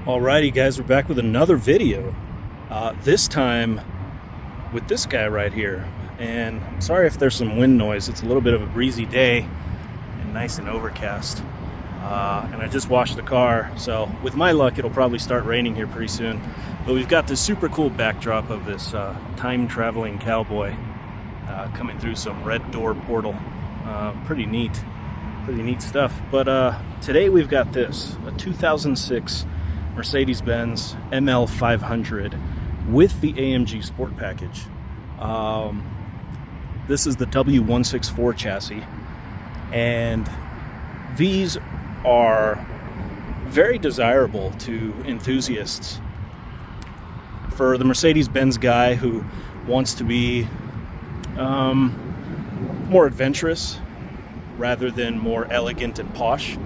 Alrighty guys, we're back with another video. This time with this guy right here. And I'm sorry if there's some wind noise. It's a little bit of a breezy day and nice and overcast. And I just washed the car, so with my luck it'll probably start raining here pretty soon. But we've got this super cool backdrop of this time-traveling cowboy coming through some red door portal. Pretty neat stuff. But today we've got this, a 2006 Mercedes-Benz ML500 with the AMG Sport Package. This is the W164 chassis, and these are very desirable to enthusiasts. For the Mercedes-Benz guy who wants to be more adventurous rather than more elegant and posh.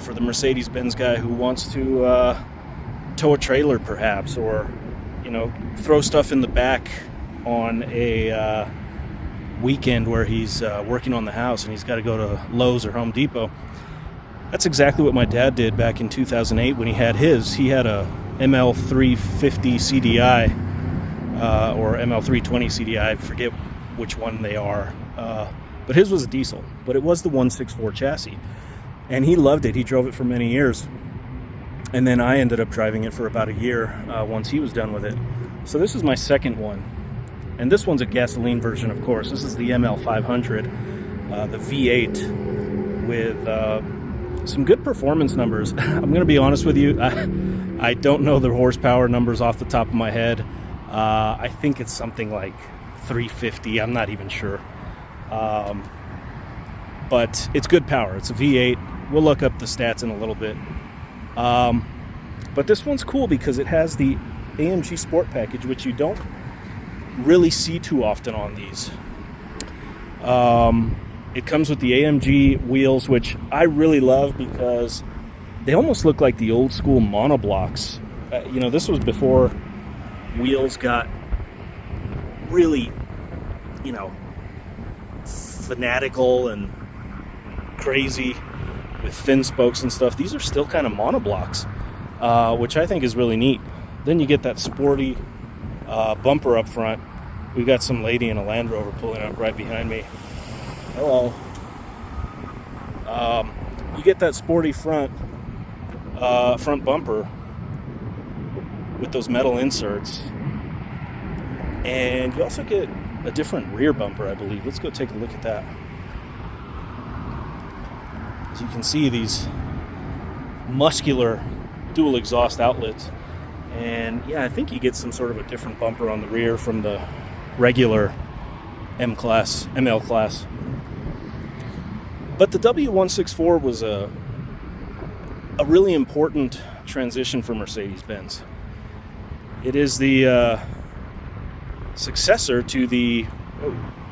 For the Mercedes-Benz guy who wants to tow a trailer perhaps, or throw stuff in the back on a weekend where he's working on the house and he's got to go to Lowe's or Home Depot. That's exactly what my dad did back in 2008 when he had his. He had a ML350 CDI or ML320 CDI, I forget which one they are, but his was a diesel, but it was the 164 chassis. And he loved it. He drove it for many years. And then I ended up driving it for about a year once he was done with it. So this is my second one. And this one's a gasoline version, of course. This is the ML500, the V8 with some good performance numbers. I'm going to be honest with you. I don't know the horsepower numbers off the top of my head. I think it's something like 350. I'm not even sure. But it's good power. It's a V8. We'll look up the stats in a little bit. But this one's cool because it has the AMG Sport Package, which you don't really see too often on these. It comes with the AMG wheels, which I really love because they almost look like the old school monoblocks. This was before wheels got really, fanatical and crazy with thin spokes and stuff. These are still kind of monoblocks, which I think is really neat. Then you get that sporty bumper up front. We've got some lady in a Land Rover pulling up right behind me. Hello. You get that sporty front bumper with those metal inserts, and you also get a different rear bumper, I believe. Let's go take a look at that. As you can see, these muscular dual exhaust outlets, and yeah, I think you get some sort of a different bumper on the rear from the regular M-Class, ML-Class. But the W164 was a really important transition for Mercedes-Benz. It is the successor to the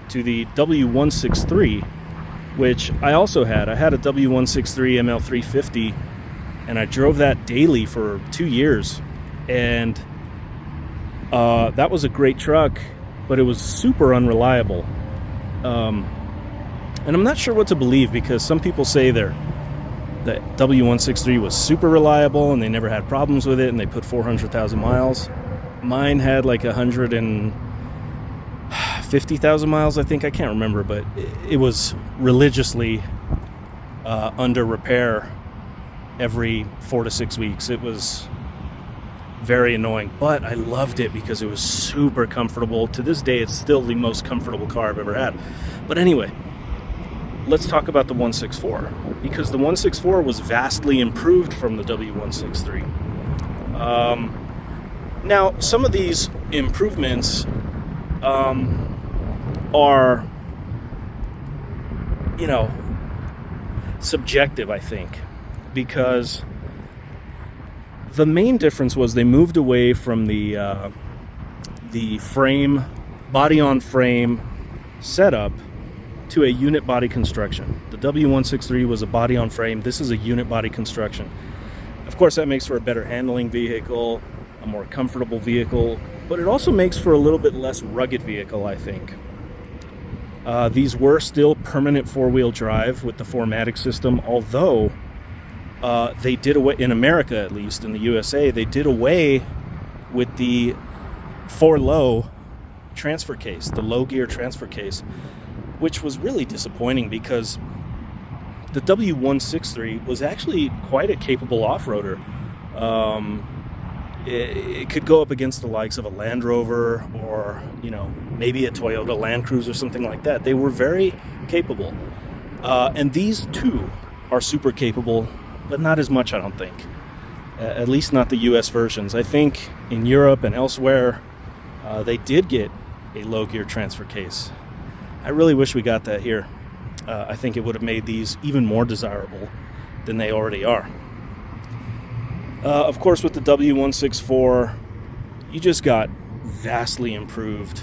W163, which I also had. I had a W163 ML350, and I drove that daily for 2 years. And that was a great truck, but it was super unreliable. And I'm not sure what to believe, because some people say that W163 was super reliable and they never had problems with it, and they put 400,000 miles. Mine had like 150,000 miles, I think. I can't remember, but it was religiously under repair every 4 to 6 weeks. It was very annoying, but I loved it because it was super comfortable. To this day, it's still the most comfortable car I've ever had. But anyway, let's talk about the 164, because the 164 was vastly improved from the W163. Now, some of these improvements are, subjective, I think, because the main difference was they moved away from the frame, body-on-frame setup to a unit body construction. The W163 was a body-on-frame. This is a unit body construction. Of course, that makes for a better handling vehicle, a more comfortable vehicle, but it also makes for a little bit less rugged vehicle, I think. These were still permanent four-wheel drive with the 4MATIC system, although they did away, in America at least, in the USA, they did away with the 4-low transfer case, the low gear transfer case, which was really disappointing because the W163 was actually quite a capable off-roader. It could go up against the likes of a Land Rover or, maybe a Toyota Land Cruiser or something like that. They were very capable. And these two are super capable, but not as much, I don't think. At least not the US versions. I think in Europe and elsewhere, they did get a low gear transfer case. I really wish we got that here. I think it would have made these even more desirable than they already are. Of course, with the W164, you just got vastly improved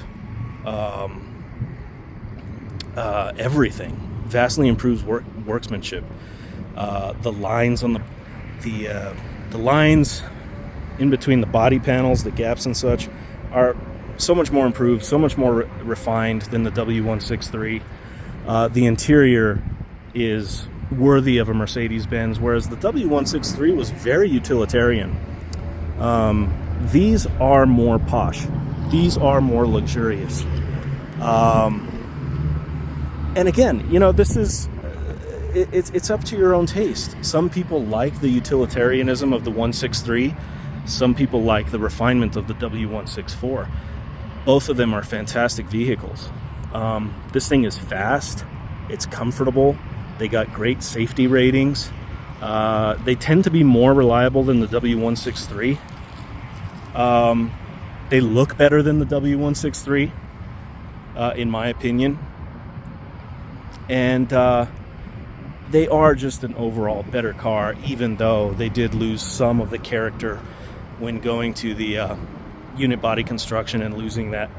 everything. Vastly improved workmanship. The lines on the lines in between the body panels, the gaps and such, are so much more improved, so much more refined than the W163. The interior is worthy of a Mercedes-Benz, whereas the W163 was very utilitarian. These are more posh. These are more luxurious. And again, this is it's up to your own taste. Some people like the utilitarianism of the 163. Some people like the refinement of the W164. Both of them are fantastic vehicles. This thing is fast. It's comfortable. They got great safety ratings. They tend to be more reliable than the W163. They look better than the W163, in my opinion. And they are just an overall better car, even though they did lose some of the character when going to the unit body construction and losing that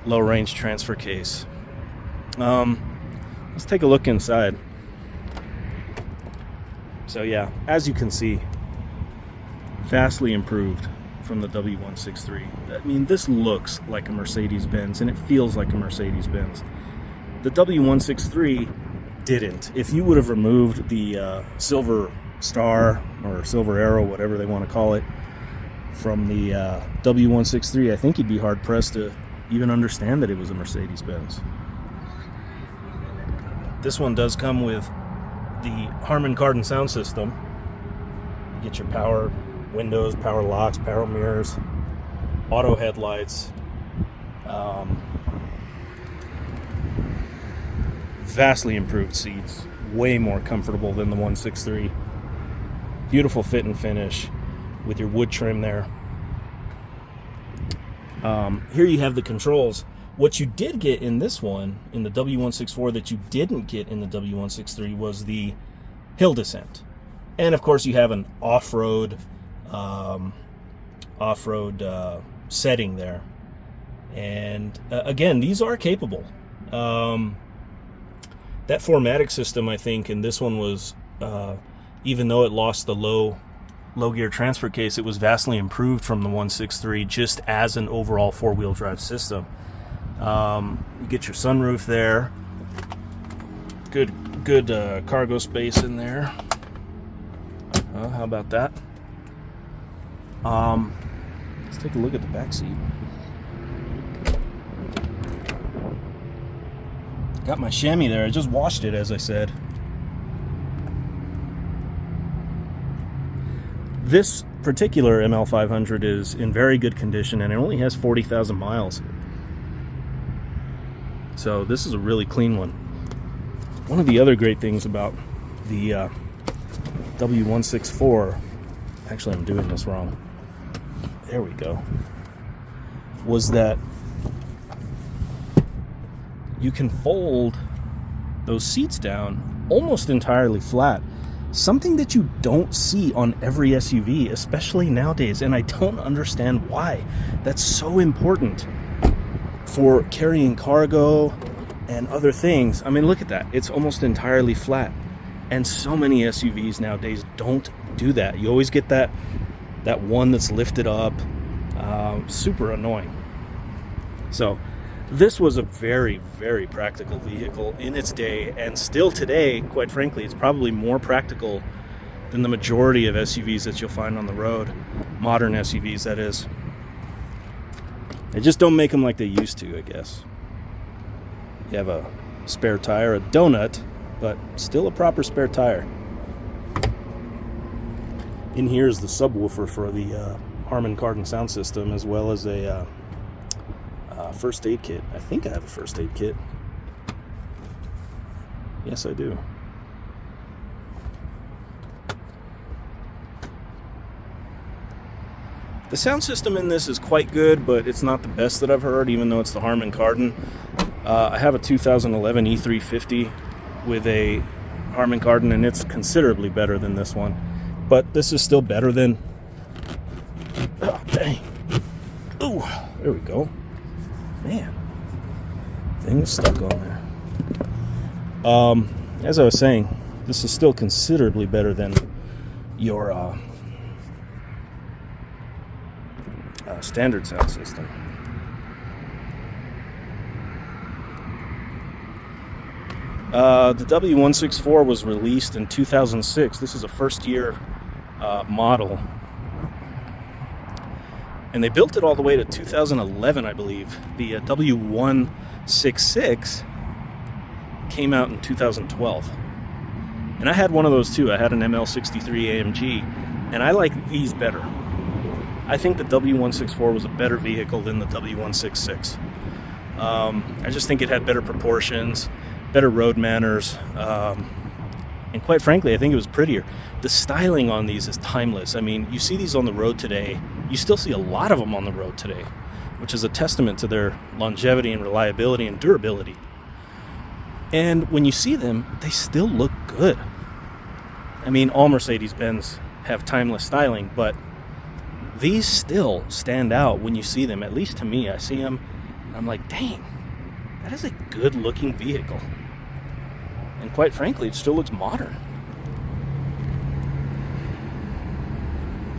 low-range transfer case. Let's take a look inside. So yeah, as you can see, vastly improved from the W163. I mean, this looks like a Mercedes-Benz, and it feels like a Mercedes-Benz. The W163 didn't. If you would have removed the Silver Star or Silver Arrow, whatever they want to call it, from the W163, I think you'd be hard-pressed to even understand that it was a Mercedes-Benz. This one does come with the Harman Kardon sound system. You get your power windows, power locks, power mirrors, auto headlights. Vastly improved seats, way more comfortable than the 163. Beautiful fit and finish with your wood trim there. Here you have the controls. What you did get in this one, in the W164, that you didn't get in the W163 was the hill descent. And of course you have an off-road setting there. And again, these are capable. That 4MATIC system, I think, in this one was, even though it lost the low gear transfer case, it was vastly improved from the 163 just as an overall four-wheel drive system. You get your sunroof there. Good cargo space in there. How about that? Let's take a look at the back seat. Got my chamois there. I just washed it, as I said. This particular ML500 is in very good condition, and it only has 40,000 miles. So this is a really clean one. One of the other great things about the W164, actually I'm doing this wrong. There we go. Was that you can fold those seats down almost entirely flat. Something that you don't see on every SUV, especially nowadays, and I don't understand why. That's so important for carrying cargo and other things. I mean, look at that. It's almost entirely flat. And so many SUVs nowadays don't do that. You always get that one that's lifted up. Super annoying. So this was a very, very practical vehicle in its day, and still today, quite frankly, it's probably more practical than the majority of SUVs that you'll find on the road. Modern SUVs, that is. They just don't make them like they used to, I guess. You have a spare tire, a donut, but still a proper spare tire. In here is the subwoofer for the Harman Kardon sound system, as well as a first aid kit. I think I have a first aid kit. Yes, I do. The sound system in this is quite good, but it's not the best that I've heard, even though it's the Harman Kardon. I have a 2011 E350 with a Harman Kardon, and it's considerably better than this one. But this is still better than... Oh, dang. Ooh, there we go. Man, thing was stuck on there. As I was saying, this is still considerably better than your standard sound system. The W164 was released in 2006. This is a first-year model. And they built it all the way to 2011, I believe. The W166 came out in 2012. And I had one of those too. I had an ML63 AMG, and I like these better. I think the W164 was a better vehicle than the W166. I just think it had better proportions, better road manners, and quite frankly, I think it was prettier. The styling on these is timeless. I mean, you see these on the road today. You still see a lot of them on the road today, which is a testament to their longevity and reliability and durability. And when you see them, they still look good. I mean, all Mercedes-Benz have timeless styling, but these still stand out when you see them. At least to me, I see them, and I'm like, dang, that is a good-looking vehicle. And quite frankly, it still looks modern.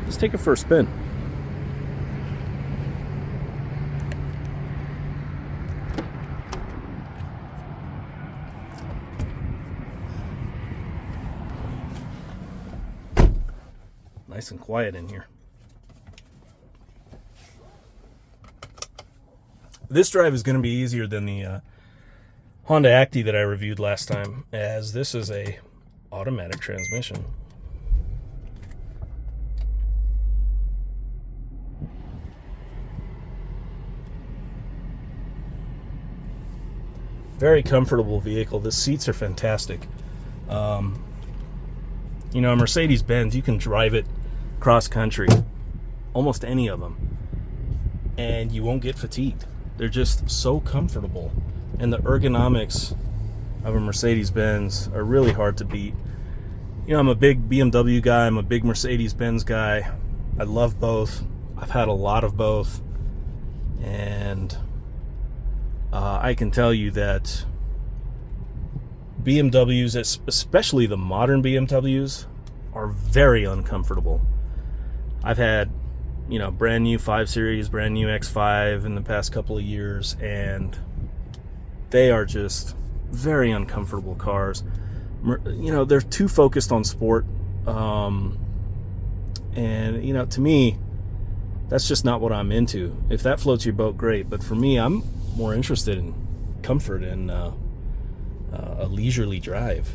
Let's take it for a spin. Nice and quiet in here. This drive is going to be easier than the Honda Acti that I reviewed last time, as this is a automatic transmission. Very comfortable vehicle. The seats are fantastic. You know, a Mercedes-Benz, you can drive it cross country, almost any of them, and you won't get fatigued. They're just so comfortable, and the ergonomics of a Mercedes-Benz are really hard to beat. You know, I'm a big BMW guy, I'm a big Mercedes-Benz guy. I love both. I've had a lot of both, and I can tell you that BMWs, especially the modern BMWs, are very uncomfortable. I've had, you know, brand new 5 Series, brand new X5 in the past couple of years, and they are just very uncomfortable cars. You know, they're too focused on sport, and, you know, to me, that's just not what I'm into. If that floats your boat, great, but for me, I'm more interested in comfort and a leisurely drive.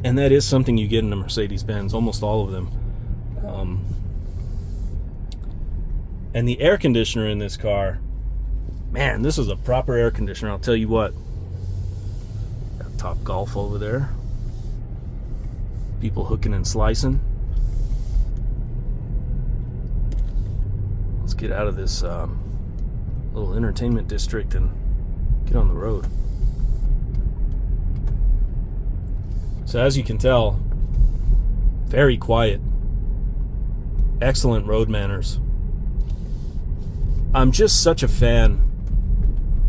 And that is something you get in a Mercedes-Benz, almost all of them. And the air conditioner in this car, man, this is a proper air conditioner, I'll tell you what. Got Top Golf over there. People hooking and slicing. Let's get out of this little entertainment district and get on the road. So as you can tell, very quiet, excellent road manners. I'm just such a fan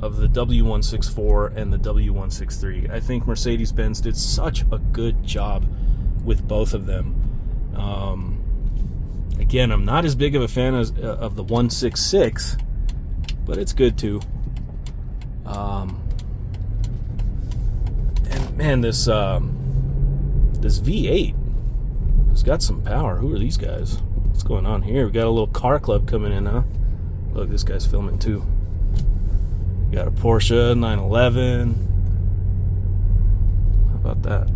of the W164 and the W163. I think Mercedes-Benz did such a good job with both of them. Again, I'm not as big of a fan of the 166, but it's good too. And man, this V8, It's got some power. Who are these guys? What's going on here? We got a little car club coming in, huh? Look, this guy's filming too. We got a Porsche 911. How about that?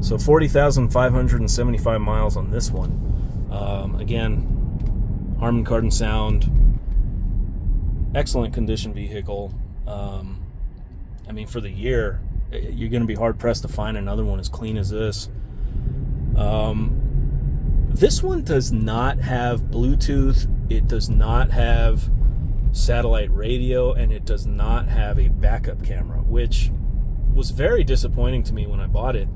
So 40,575 miles on this one. Again, Harman Kardon sound, excellent condition vehicle. I mean, for the year, you're going to be hard pressed to find another one as clean as this. This one does not have Bluetooth. It does not have satellite radio, and it does not have a backup camera, which was very disappointing to me when I bought it.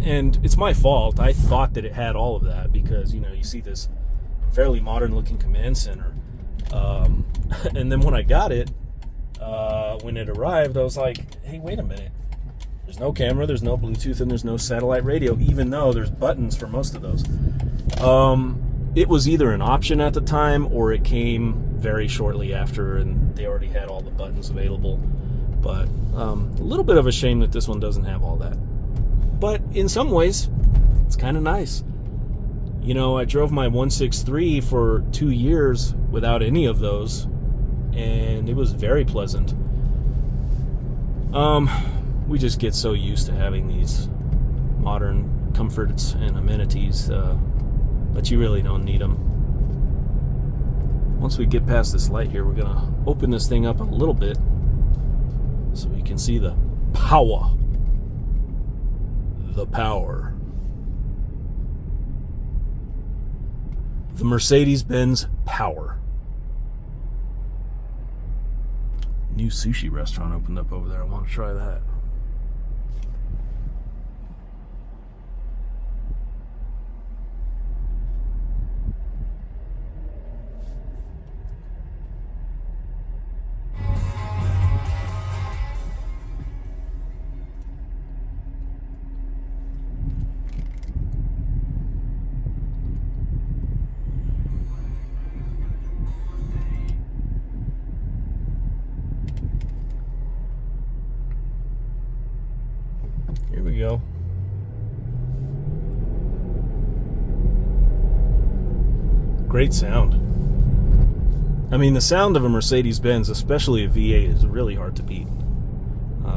And it's my fault. I thought that it had all of that because, you know, you see this fairly modern looking command center. And then when I got it, when it arrived, I was like, hey, wait a minute. There's no camera, there's no Bluetooth, and there's no satellite radio, even though there's buttons for most of those. It was either an option at the time or it came very shortly after and they already had all the buttons available. But a little bit of a shame that this one doesn't have all that. But in some ways, it's kind of nice. You know, I drove my 163 for 2 years without any of those, and it was very pleasant. We just get so used to having these modern comforts and amenities, but you really don't need them. Once we get past this light here, we're going to open this thing up a little bit so you can see the power. The power. The Mercedes-Benz Power. New sushi restaurant opened up over there. I want to try that. Here we go. Great sound. I mean, the sound of a Mercedes-Benz, especially a V8, is really hard to beat.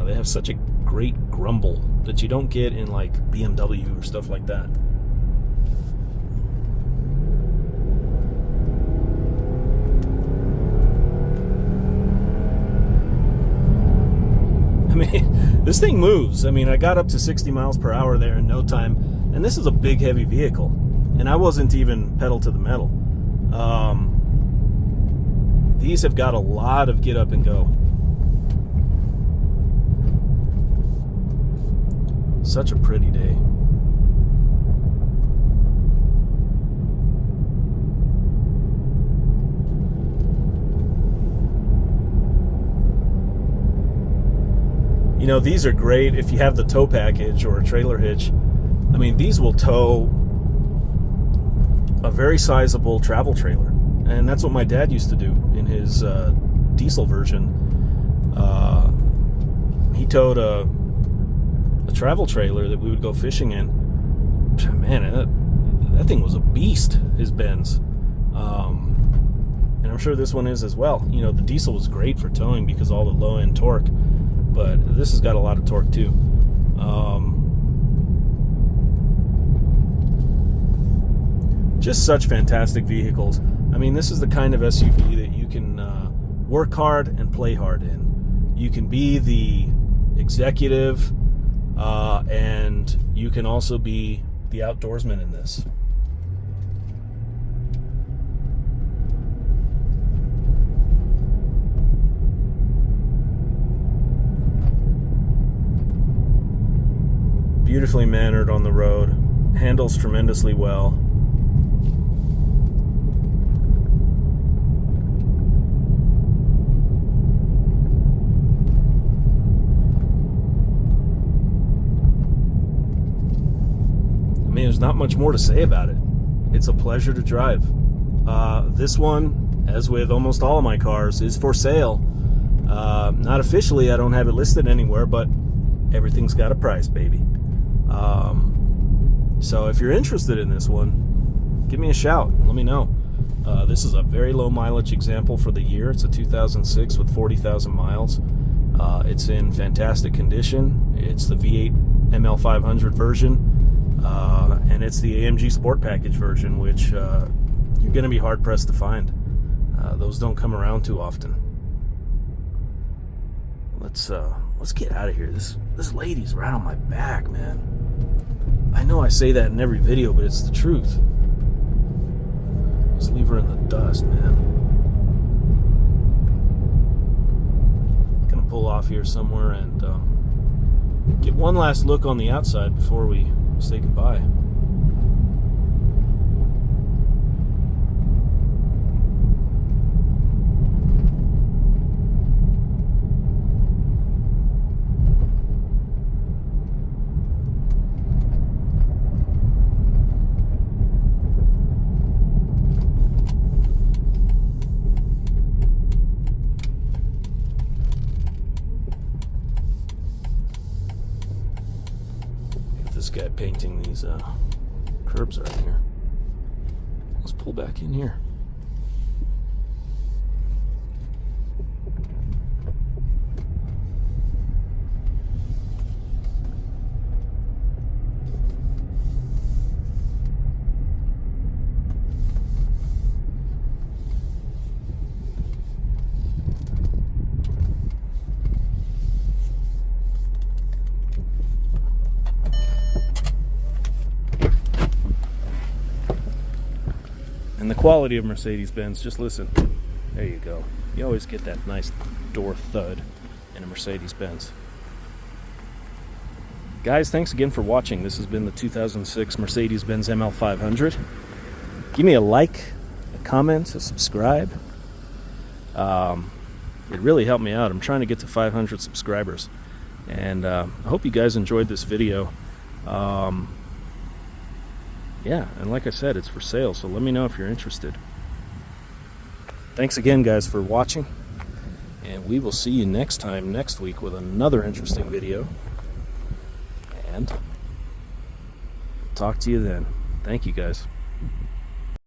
They have such a great grumble that you don't get in like BMW or stuff like that. I mean, this thing moves. I mean, I got up to 60 miles per hour there in no time, and this is a big, heavy vehicle, and I wasn't even pedal to the metal. These have got a lot of get up and go. Such a pretty day. You know, these are great if you have the tow package or a trailer hitch. I mean, these will tow a very sizable travel trailer. And that's what my dad used to do in his diesel version. He towed a travel trailer that we would go fishing in. Man, that thing was a beast, his Benz. And I'm sure this one is as well. You know, the diesel was great for towing because all the low-end torque. But this has got a lot of torque too. Just such fantastic vehicles. I mean, this is the kind of SUV that you can work hard and play hard in. You can be the executive, and you can also be the outdoorsman in this. Beautifully mannered on the road, handles tremendously well. mean, there's not much more to say about it. It's a pleasure to drive. This one, as with almost all of my cars, is for sale. Not officially, I don't have it listed anywhere, but everything's got a price, baby. So if you're interested in this one, give me a shout. Let me know. This is a very low mileage example for the year. It's a 2006 with 40,000 miles. It's in fantastic condition. It's the V8 ML500 version, and it's the AMG Sport Package version, which you're going to be hard pressed to find. Those don't come around too often. Let's get out of here. This lady's right on my back, man. I know I say that in every video, but it's the truth. Let's leave her in the dust, man. Gonna pull off here somewhere and get one last look on the outside before we say goodbye. This guy painting these curbs right here. Let's pull back in here. And the quality of Mercedes-Benz, just listen. There you go. You always get that nice door thud in a Mercedes-Benz. Guys, thanks again for watching. This has been the 2006 Mercedes-Benz ML500. Give me a like, a comment, a subscribe. It really helped me out. I'm trying to get to 500 subscribers. And I hope you guys enjoyed this video. Yeah, and like I said, it's for sale, so let me know if you're interested. Thanks again, guys, for watching, and we will see you next time, next week, with another interesting video, and talk to you then. Thank you, guys.